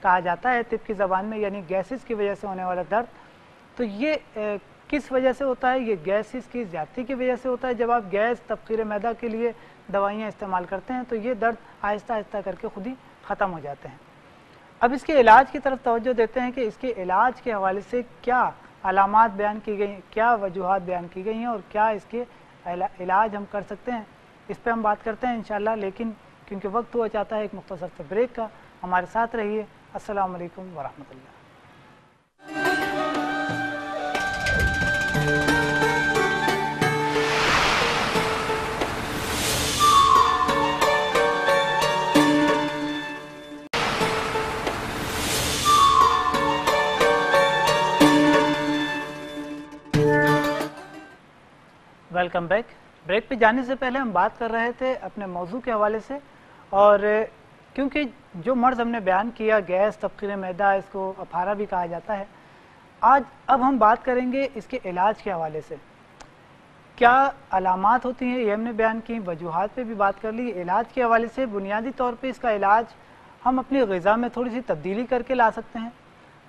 Speaker 1: کہا جاتا ہے طب کی زبان میں، یعنی گیسز کی وجہ سے ہونے والا درد۔ تو یہ کس وجہ سے ہوتا ہے؟ یہ گیسز کی زیادتی کی وجہ سے ہوتا ہے۔ جب آپ گیس تبخیر معدہ کے لیے دوائیاں استعمال کرتے ہیں تو یہ درد آہستہ آہستہ کر کے خود ہی ختم ہو جاتے ہیں۔ اب اس کے علاج کی طرف توجہ دیتے ہیں کہ اس کے علاج کے حوالے سے کیا علامات بیان کی گئی ہیں، کیا وجوہات بیان کی گئی ہیں اور کیا اس کے علاج ہم کر سکتے ہیں، اس پہ ہم بات کرتے ہیں انشاءاللہ۔ لیکن کیونکہ وقت ہوا چاہتا ہے ایک مختصر سے بریک کا، ہمارے ساتھ رہیے۔ السلام علیکم ورحمۃ اللہ۔ Welcome back. بریک پہ جانے سے پہلے ہم بات کر رہے تھے اپنے موضوع کے حوالے سے، اور کیونکہ جو مرض ہم نے بیان کیا گیس تبخیر معدہ، اس کو اپھارا بھی کہا جاتا ہے، اب ہم بات کریں گے اس کے علاج کے حوالے سے۔ کیا علامات ہوتی ہیں یہ ہم نے بیان کی، وجوہات پہ بھی بات کر لی۔ علاج کے حوالے سے بنیادی طور پہ اس کا علاج ہم اپنی غذا میں تھوڑی سی تبدیلی کر کے لا سکتے ہیں،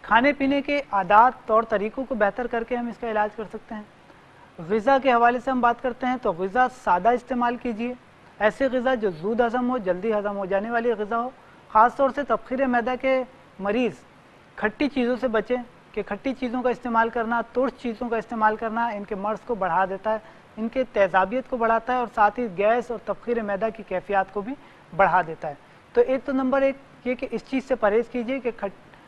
Speaker 1: کھانے پینے کے عادات طور طریقوں کو بہتر کر کے ہم اس کا علاج کر سکتے ہیں۔ غذا کے حوالے سے ہم بات کرتے ہیں تو غذا سادہ استعمال کیجیے، ایسے غذا جو زود ہضم ہو، جلدی ہضم ہو جانے والی غذا ہو۔ خاص طور سے تبخیر معدہ کے مریض کھٹی چیزوں سے بچیں، کہ کھٹی چیزوں کا استعمال کرنا، ترش چیزوں کا استعمال کرنا ان کے مرض کو بڑھا دیتا ہے، ان کے تیزابیت کو بڑھاتا ہے اور ساتھ ہی گیس اور تبخیر معدہ کی کیفیات کو بھی بڑھا دیتا ہے۔ تو ایک تو نمبر ایک یہ کہ اس چیز سے پرہیز کیجیے کہ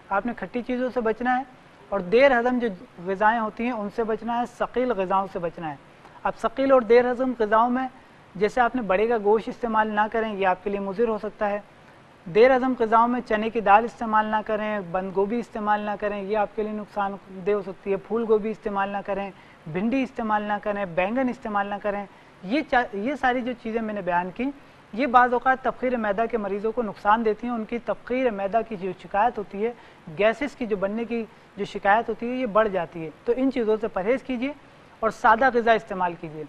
Speaker 1: آپ نے کھٹی چیزوں سے بچنا ہے، اور دیر ہضم جو غذائیں ہوتی ہیں ان سے بچنا ہے، ثقیل غذاؤں سے بچنا ہے۔ اب ثقیل اور دیر ہضم غذاؤں میں جیسے آپ نے بڑے کا گوشت استعمال نہ کریں، یہ آپ کے لیے مضر ہو سکتا ہے۔ دیر ہضم غذاؤں میں چنے کی دال استعمال نہ کریں، بند گوبھی استعمال نہ کریں، یہ آپ کے لیے نقصان دہ ہو سکتی ہے۔ پھول گوبھی استعمال نہ کریں، بھنڈی استعمال نہ کریں، بینگن استعمال نہ کریں۔ یہ ساری جو چیزیں میں نے بیان کی یہ بعض اوقات تبخیر معدہ کے مریضوں کو نقصان دیتی ہیں، ان کی تبخیر معدہ کی جو شکایت ہوتی ہے، گیسز کی جو بننے کی جو شکایت ہوتی ہے یہ بڑھ جاتی ہے۔ تو ان چیزوں سے پرہیز کیجیے اور سادہ غذا استعمال کیجیے۔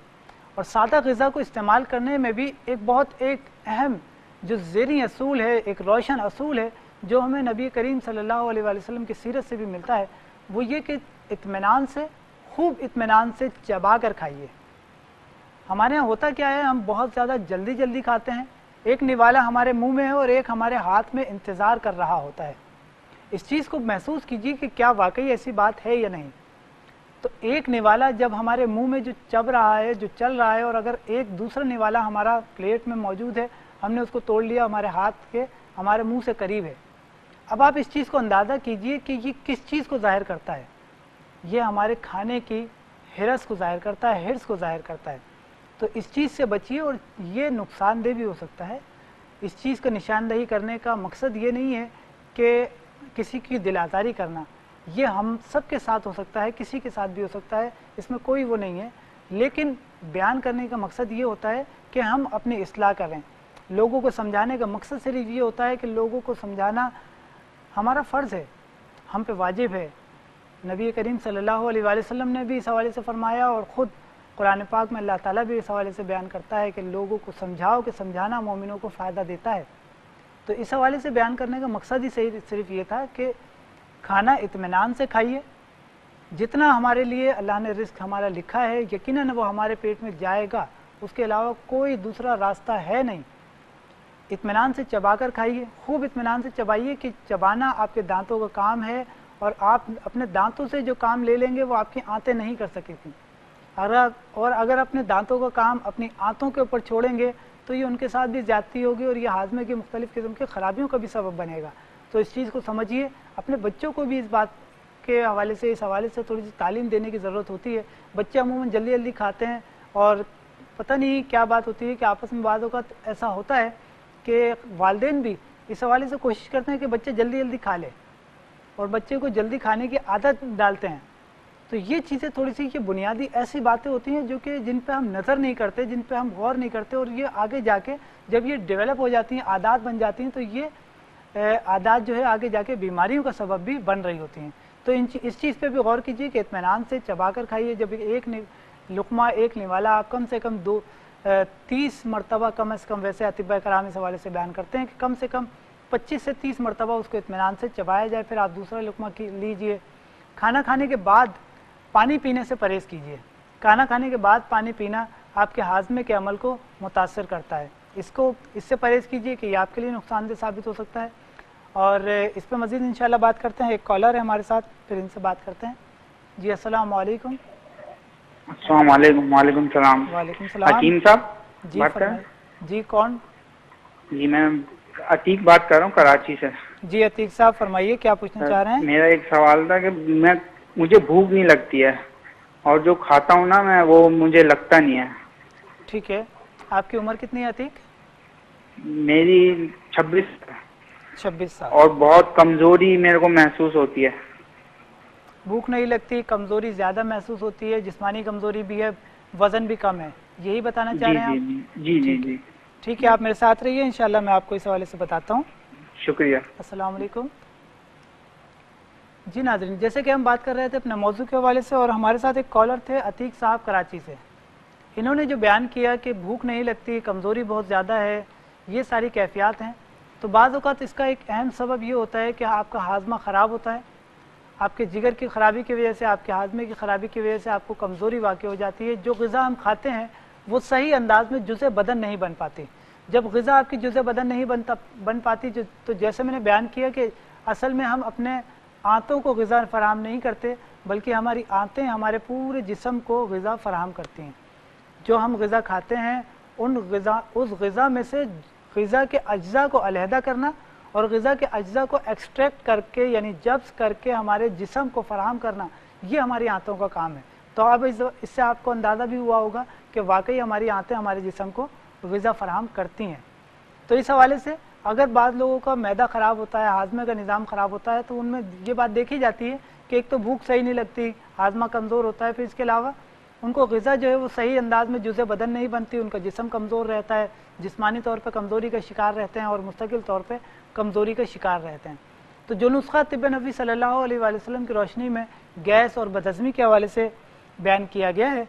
Speaker 1: اور سادہ غذا کو استعمال کرنے میں بھی ایک اہم جو زیریں اصول ہے، ایک روشن اصول ہے جو ہمیں نبی کریم صلی اللہ علیہ وآلہ وسلم کی سیرت سے بھی ملتا ہے، وہ یہ کہ اطمینان سے، خوب اطمینان سے چبا کر کھائیے۔ ہمارے یہاں ہوتا کیا ہے، ہم بہت زیادہ جلدی کھاتے ہیں، ایک نوالا ہمارے منہ میں ہے اور ایک ہمارے ہاتھ میں انتظار کر رہا ہوتا ہے۔ اس چیز کو محسوس کیجیے کہ کیا واقعی ایسی بات ہے یا نہیں۔ تو ایک نوالا جب ہمارے منہ میں جو چب رہا ہے، جو چل رہا ہے، اور اگر ایک دوسرا نوالا ہمارا پلیٹ میں موجود ہے، ہم نے اس کو توڑ لیا، ہمارے ہاتھ کے ہمارے منہ سے قریب ہے، اب آپ اس چیز کو اندازہ کیجیے کہ یہ کس چیز کو ظاہر کرتا ہے۔ یہ ہمارے کھانے کی ہرس کو ظاہر کرتا ہے، ہرس کو ظاہر کرتا ہے۔ تو اس چیز سے بچیے، اور یہ نقصان دہ بھی ہو سکتا ہے۔ اس چیز کا نشاندہی کرنے کا مقصد یہ نہیں ہے کہ کسی کی دل آزاری کرنا، یہ ہم سب کے ساتھ ہو سکتا ہے، کسی کے ساتھ بھی ہو سکتا ہے، اس میں کوئی وہ نہیں ہے، لیکن بیان کرنے کا مقصد یہ ہوتا ہے کہ ہم اپنی اصلاح کریں. لوگوں کو سمجھانے کا مقصد صرف یہ ہوتا ہے کہ لوگوں کو سمجھانا ہمارا فرض ہے, ہم پہ واجب ہے. نبی کریم صلی اللہ علیہ وآلہ وسلم نے بھی اس حوالے سے فرمایا, اور خود قرآن پاک میں اللہ تعالیٰ بھی اس حوالے سے بیان کرتا ہے کہ لوگوں کو سمجھاؤ کہ سمجھانا مومنوں کو فائدہ دیتا ہے. تو اس حوالے سے بیان کرنے کا مقصد ہی صرف یہ تھا کہ کھانا اطمینان سے کھائیے. جتنا ہمارے لیے اللہ نے رزق ہمارا لکھا ہے یقیناً وہ ہمارے پیٹ میں جائے گا, اس کے علاوہ کوئی دوسرا راستہ ہے نہیں. اطمینان سے چبا کر کھائیے, خوب اطمینان سے چبائیے کہ چبانا آپ کے دانتوں کا کام ہے, اور آپ اپنے دانتوں سے جو کام لے لیں گے وہ آپ کی آنتیں نہیں کر سکیں گی. اور اگر اپنے دانتوں کا کام اپنی آنتوں کے اوپر چھوڑیں گے تو یہ ان کے ساتھ بھی زیادتی ہوگی, اور یہ ہاضمے کی مختلف قسم کی خرابیوں کا بھی سبب بنے گا. تو اس چیز کو سمجھیے. اپنے بچوں کو بھی اس بات کے حوالے سے اس حوالے سے تھوڑی سی تعلیم دینے کی ضرورت ہوتی ہے. بچے عموماً جلدی جلدی کھاتے ہیں, اور پتہ نہیں کیا بات ہوتی ہے کہ آپس میں بعض اوقات ایسا ہوتا ہے کہ والدین بھی اس حوالے سے کوشش کرتے ہیں کہ بچے جلدی جلدی کھا لے, اور بچے کو جلدی کھانے کی عادت ڈالتے ہیں. تو یہ چیزیں تھوڑی سی یہ بنیادی ایسی باتیں ہوتی ہیں جو کہ جن پہ ہم نظر نہیں کرتے, جن پہ ہم غور نہیں کرتے, اور یہ آگے جا کے جب یہ ڈیولپ ہو جاتی ہیں, عادات بن جاتی ہیں, تو یہ عادات جو ہے آگے جا کے بیماریوں کا سبب بھی بن رہی ہوتی ہیں. تو اس چیز پہ بھی غور کیجیے کہ اطمینان سے چبا کر کھائیے. جب ایک لقمہ ایک نوالا آپ کم سے کم 30 مرتبہ کم از کم, ویسے اطباء کرام اس حوالے سے بیان کرتے ہیں کہ کم سے کم 25 سے 30 مرتبہ اس کو اطمینان سے چبایا جائے, پھر آپ دوسرا لقمہ لیجئے. کھانا کھانے کے بعد پانی پینے سے پرہیز کیجیے. کھانا کھانے کے بعد پانی پینا آپ کے ہاضمے کے عمل کو متاثر کرتا ہے. اس سے پرہیز کیجیے کہ یہ آپ کے لیے نقصان دہ ثابت ہو سکتا ہے. اور اس پہ مزید انشاءاللہ بات کرتے ہیں. ایک کالر ہے ہمارے ساتھ, پھر ان سے بات کرتے ہیں. جی السلام علیکم.
Speaker 2: السلام علیکم. وعلیکم السلام.
Speaker 1: وعلیکم السلام.
Speaker 2: حکیم صاحب
Speaker 1: جی
Speaker 2: بات کر رہے ہیں؟
Speaker 1: جی کون؟
Speaker 2: جی میں عتیق بات کر رہا ہوں کراچی سے.
Speaker 1: جی عتیق صاحب فرمائیے, کیا پوچھنا چاہ رہے ہیں؟
Speaker 2: میرا ایک سوال تھا کہ مجھے بھوک نہیں لگتی ہے, اور جو کھاتا ہوں نا میں وہ مجھے لگتا نہیں ہے.
Speaker 1: ٹھیک ہے. آپ کی عمر کتنی ہے عتیق؟
Speaker 2: میری 26
Speaker 1: سال.
Speaker 2: اور بہت کمزوری میرے کو محسوس ہوتی ہے.
Speaker 1: بھوک نہیں لگتی, کمزوری زیادہ محسوس ہوتی ہے, جسمانی کمزوری بھی ہے, وزن بھی کم ہے, یہی بتانا چاہ رہے ہیں آپ؟
Speaker 2: جی.
Speaker 1: ٹھیک ہے, آپ میرے ساتھ رہیے, انشاءاللہ میں آپ کو اس حوالے سے بتاتا ہوں.
Speaker 2: شکریہ.
Speaker 1: السلام علیکم. جی ناظرین, جیسے کہ ہم بات کر رہے تھے اپنے موضوع کے حوالے سے, اور ہمارے ساتھ ایک کالر تھے عتیق صاحب کراچی سے. انہوں نے جو بیان کیا کہ بھوک نہیں لگتی, کمزوری بہت زیادہ ہے, یہ ساری کیفیات ہیں. تو بعض اوقات اس کا ایک اہم سبب یہ ہوتا ہے کہ آپ کا ہاضمہ خراب ہوتا ہے. آپ کے جگر کی خرابی کی وجہ سے, آپ کے ہاضمے کی خرابی کی وجہ سے آپ کو کمزوری واقع ہو جاتی ہے. جو غذا ہم کھاتے ہیں وہ صحیح انداز میں جزء بدن نہیں بن پاتی. جب غذا آپ کی جزء بدن نہیں بن پاتی تو جیسے میں نے بیان کیا کہ اصل میں ہم اپنے آنتوں کو غذا فراہم نہیں کرتے, بلکہ ہماری آنتیں ہمارے پورے جسم کو غذا فراہم کرتی ہیں. جو ہم غذا کھاتے ہیں اس غذا میں سے غذا کے اجزاء کو علیحدہ کرنا اور غذا کے اجزاء کو ایکسٹریکٹ کر کے یعنی جبس کر کے ہمارے جسم کو فراہم کرنا, یہ ہماری آنتوں کا کام ہے. تو اب اس سے آپ کو اندازہ بھی ہوا ہوگا کہ واقعی ہماری آنتیں ہمارے جسم کو غذا فراہم کرتی ہیں. تو اس حوالے سے اگر بعض لوگوں کا معدہ خراب ہوتا ہے, ہاضمے کا نظام خراب ہوتا ہے, تو ان میں یہ بات دیکھی جاتی ہے کہ ایک تو بھوک صحیح نہیں لگتی, ہاضمہ کمزور ہوتا ہے, پھر اس کے علاوہ ان کو غذا جو ہے وہ صحیح انداز میں جزء بدن نہیں بنتی, ان کا جسم کمزور رہتا ہے, جسمانی طور پہ کمزوری کا شکار رہتے ہیں اور مستقل طور پہ کمزوری کا شکار رہتے ہیں. تو جو نسخہ طب نبوی صلی اللہ علیہ وآلہ وسلم کی روشنی میں گیس اور بدہضمی کے حوالے سے بیان کیا گیا ہے,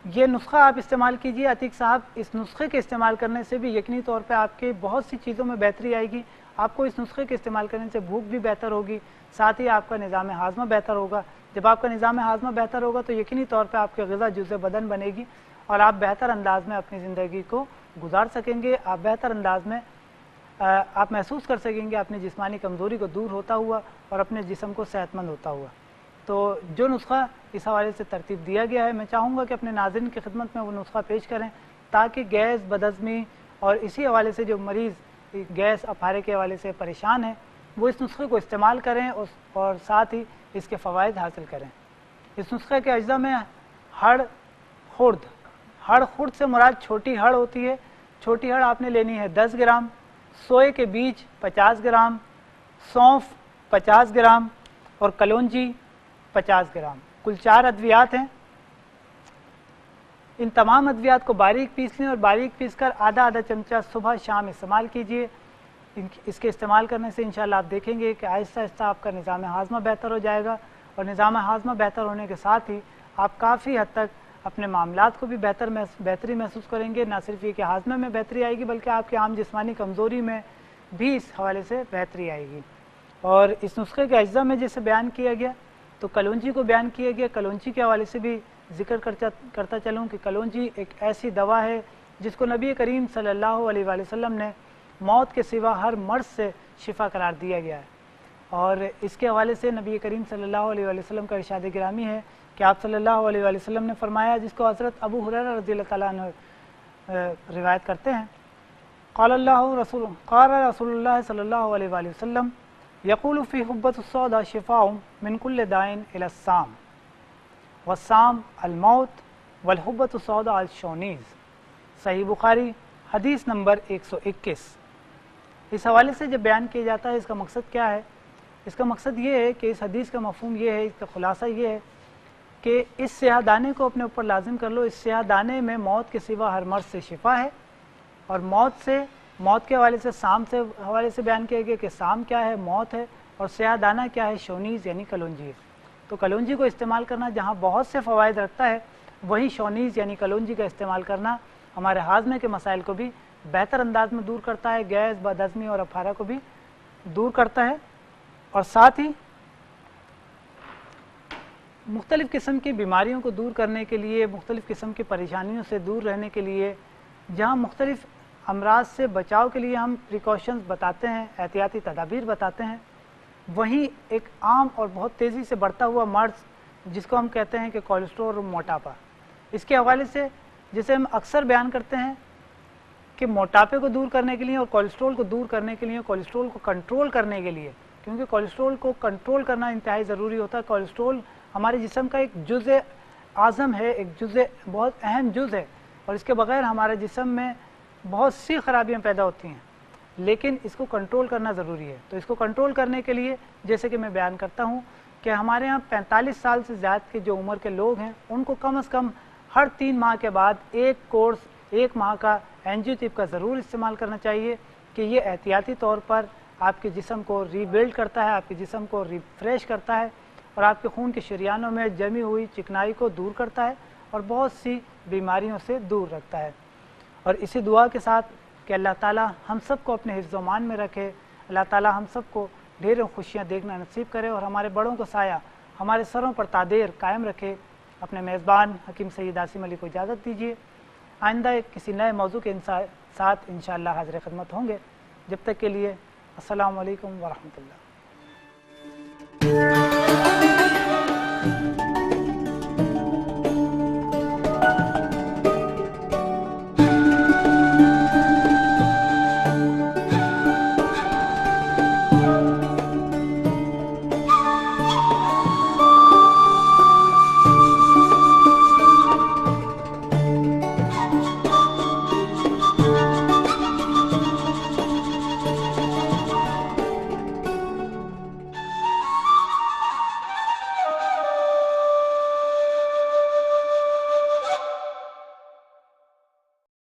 Speaker 1: یہ نسخہ آپ استعمال کیجئے. عتیق صاحب, اس نسخے کے استعمال کرنے سے بھی یقینی طور پہ آپ کے بہت سی چیزوں میں بہتری آئے گی. آپ کو اس نسخے کے استعمال کرنے سے بھوک بھی بہتر ہوگی, ساتھ ہی آپ کا نظام ہاضمہ بہتر ہوگا. جب آپ کا نظام ہاضمہ بہتر ہوگا تو یقینی طور پہ آپ کے غذا جزء بدن بنے گی اور آپ بہتر انداز میں اپنی زندگی کو گزار سکیں گے. آپ بہتر انداز میں آپ محسوس کر سکیں گے اپنی جسمانی کمزوری کو دور ہوتا ہوا اور اپنے جسم کو صحت مند ہوتا ہوا. تو جو نسخہ اس حوالے سے ترتیب دیا گیا ہے, میں چاہوں گا کہ اپنے ناظرین کی خدمت میں وہ نسخہ پیش کریں تاکہ گیس, بدہضمی اور اسی حوالے سے جو مریض گیس اپارے کے حوالے سے پریشان ہیں وہ اس نسخے کو استعمال کریں اور ساتھ ہی اس کے فوائد حاصل کریں. اس نسخے کے اجزاء میں ہڑ خرد سے مراد چھوٹی ہڑ ہوتی ہے. چھوٹی ہڑ آپ نے لینی ہے 10 گرام, سوئے کے بیج 50 گرام, سونف 50 گرام اور کلونجی 50 گرام. کل 4 ادویات ہیں. ان تمام ادویات کو باریک پیس لیں اور باریک پیس کر آدھا آدھا چمچہ صبح شام استعمال کیجیے۔ اس کے استعمال کرنے سے انشاءاللہ آپ دیکھیں گے کہ آہستہ آہستہ آپ کا نظام ہاضمہ بہتر ہو جائے گا، اور نظام ہاضمہ بہتر ہونے کے ساتھ ہی آپ کافی حد تک اپنے معاملات کو بھی بہتری محسوس کریں گے۔ نہ صرف یہ کہ ہاضمے میں بہتری آئے گی بلکہ آپ کی عام جسمانی کمزوری میں بھی اس حوالے سے بہتری آئے گی۔ اور اس نسخے کے اجزاء میں جیسے بیان کیا گیا تو کلونجی کو بیان کیا گیا۔ کلونجی کے حوالے سے بھی ذکر کرتا چلوں کہ کلونجی ایک ایسی دوا ہے جس کو نبی کریم صلی اللہ علیہ وآلہ وسلم نے موت کے سوا ہر مرض سے شفا قرار دیا گیا ہے، اور اس کے حوالے سے نبی کریم صلی اللہ علیہ وآلہ وسلم کا ارشاد گرامی ہے کہ آپ صلی اللہ علیہ وآلہ وسلم نے فرمایا، جس کو حضرت ابو ہریرہ رضی اللہ تعالیٰ عنہ روایت کرتے ہیں، قال رسول اللہ صلی اللہ علیہ وآلہ وسلم یقول فی حبۃ السوداء شفاء من کل داء الی السام والسام الموت والحبۃ السوداء الشونیز۔ صحیح بخاری حدیث نمبر 121۔ اس حوالے سے جب بیان کیا جاتا ہے اس کا مقصد کیا ہے؟ اس کا مقصد یہ ہے کہ اس حدیث کا مفہوم یہ ہے، اس کا خلاصہ یہ ہے کہ اس سیاہ دانے کو اپنے اوپر لازم کر لو۔ اس سیاہ دانے میں موت کے سوا ہر مرض سے شفا ہے، اور موت کے حوالے سے سام سے حوالے سے بیان کیا گیا کہ سام کیا ہے، موت ہے، اور سیاہ دانہ کیا ہے، شونیز یعنی کلونجی ہے۔ تو کلونجی کو استعمال کرنا جہاں بہت سے فوائد رکھتا ہے، وہیں شونیز یعنی کلونجی کا استعمال کرنا ہمارے ہاضمے کے مسائل کو بھی بہتر انداز میں دور کرتا ہے، گیس، بدہضمی اور اپھارہ کو بھی دور کرتا ہے، اور ساتھ ہی مختلف قسم کی بیماریوں کو دور کرنے کے لیے، مختلف قسم کی پریشانیوں سے دور رہنے کے لیے، جہاں مختلف امراض سے بچاؤ کے لیے ہم پریکاشنز بتاتے ہیں، احتیاطی تدابیر بتاتے ہیں، وہیں ایک عام اور بہت تیزی سے بڑھتا ہوا مرض جس کو ہم کہتے ہیں کہ کولیسٹرول اور موٹاپا، اس کے حوالے سے جسے ہم اکثر بیان کرتے ہیں کہ موٹاپے کو دور کرنے کے لیے اور کولیسٹرول کو دور کرنے کے لیے، کولیسٹرول کو کنٹرول کرنے کے لیے، کیونکہ کولیسٹرول کو کنٹرول کرنا انتہائی ضروری ہوتا ہے۔ کولیسٹرول ہمارے جسم کا ایک جزء اعظم ہے، ایک بہت اہم جز ہے، اور اس کے بغیر ہمارے جسم میں بہت سی خرابیاں پیدا ہوتی ہیں، لیکن اس کو کنٹرول کرنا ضروری ہے۔ تو اس کو کنٹرول کرنے کے لیے جیسے کہ میں بیان کرتا ہوں کہ ہمارے ہاں 45 سال سے زیادہ کے جو عمر کے لوگ ہیں ان کو کم از کم ہر 3 ماہ کے بعد ایک کورس 1 ماہ کا اینجیو ٹیپ کا ضرور استعمال کرنا چاہیے، کہ یہ احتیاطی طور پر آپ کے جسم کو ری بلڈ کرتا ہے، آپ کے جسم کو ریفریش کرتا ہے، اور آپ کے خون کے شریانوں میں جمی ہوئی چکنائی کو دور کرتا ہے، اور بہت سی بیماریوں سے دور رکھتا ہے۔ اور اسی دعا کے ساتھ کہ اللہ تعالیٰ ہم سب کو اپنے حفظ و امان میں رکھے، اللہ تعالیٰ ہم سب کو ڈھیروں خوشیاں دیکھنا نصیب کرے، اور ہمارے بڑوں کو سایہ ہمارے سروں پر تادیر قائم رکھے۔ اپنے میزبان حکیم سید عاصم علی کو اجازت دیجیے، آئندہ کسی نئے موضوع کے ساتھ انشاءاللہ حاضر خدمت ہوں گے۔ جب تک کے لیے السلام علیکم ورحمۃ اللہ۔